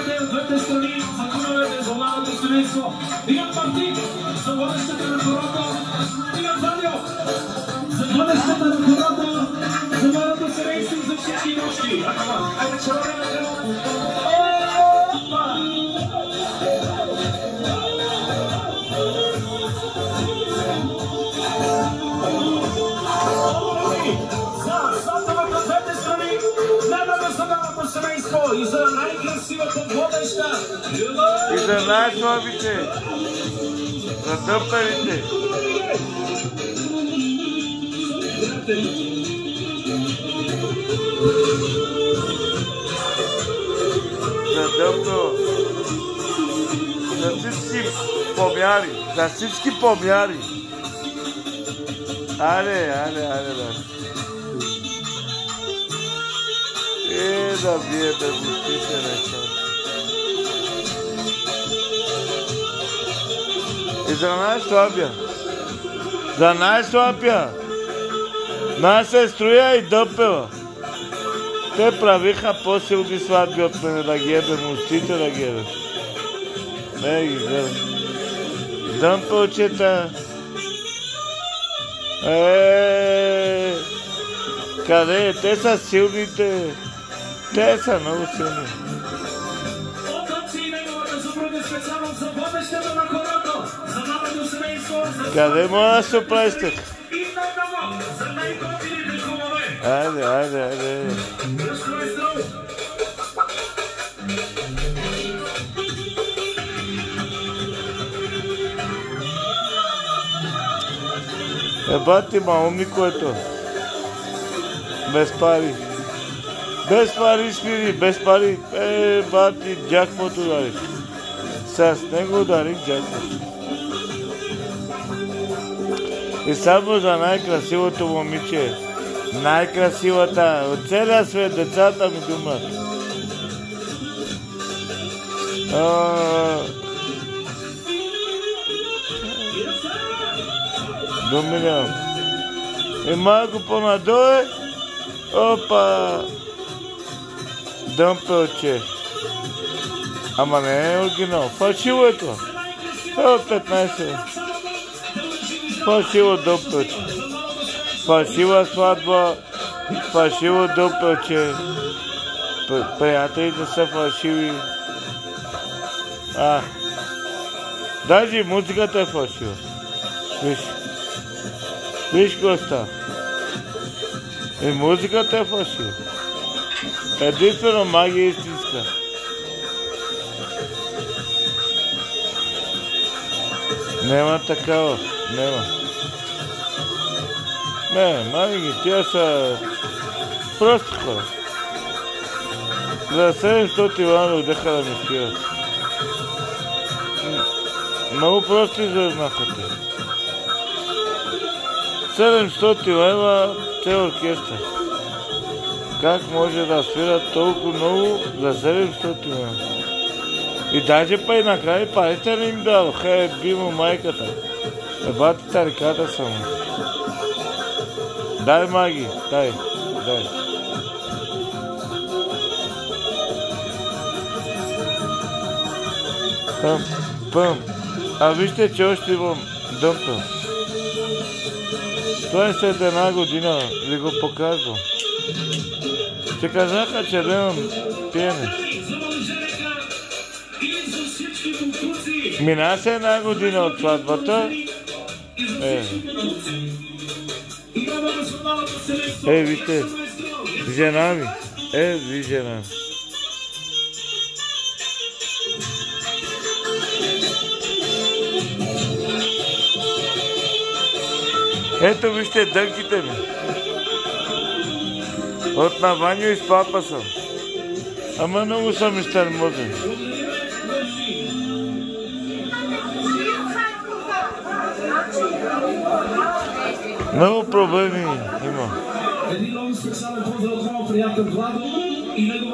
Поздравете от двете страни за кумовете, за младото семейство. Дигам Мартин за водещата на хората. Дигам Вадио за водещата на хората, за младото семейство и за всички нощи. Айде, чараме на кръв. И за най-красивата водеща. И за най-слабите. За дъмперите. За дъмпо. За всички помяри. За всички помяри. Аре, да. Да бие да гостите неща. И за най-слабия. За най-слабия. Най-сеструя и дъпела. Те правиха по-силни сватби от мене да гебем, устите да гебем. Не ги гледам. Дъмпелчета. Къде е? Те са силните. Те са много силни. Къде може да се прави? Айде. Бати маумни което. Без пари. Без пари свири, без пари. Бати, джакпот ударих. С него ударих джакпот. И само за най-красивото момиче. Най-красивата. От целия свет децата ми думат. Домилям. И малко по-надолу. Опа! Дъмпелче. Ама не е оригинал. Фалшиво е това. Това е от 15. Фалшиво дъмпелче. Фалшива сватба. Фалшиво дъмпелче. Приятелите са фалшиви. Даже музиката е фалшива. Виж какво става. И музиката е фалшива. Единствено магия истинска. Нема такава. Нема. Не, маги, тия са прости хора. За 700 лева отдеха да ми свират. Много прости зазнаха те. 700 лева цел оркестър. Как може да свират толкова много за 700 лева? И даже па и накрая парите не им дадоха, би му майката. Бати тариката само. Дай маги, дай. Пъм. А вижте, че още имам дъмпел. Това е след една година, ви го показвам. Те казаха, че нямам пиене. Мина се една година от сватбата. Вижте, жена ми. Ви жена ми. Ето вижте дънките ми. От на Ваню и с папа съм. Ама много съм изтърмозен. Много проблеми има. Един много специален поздрав от моя приятел Владо и негова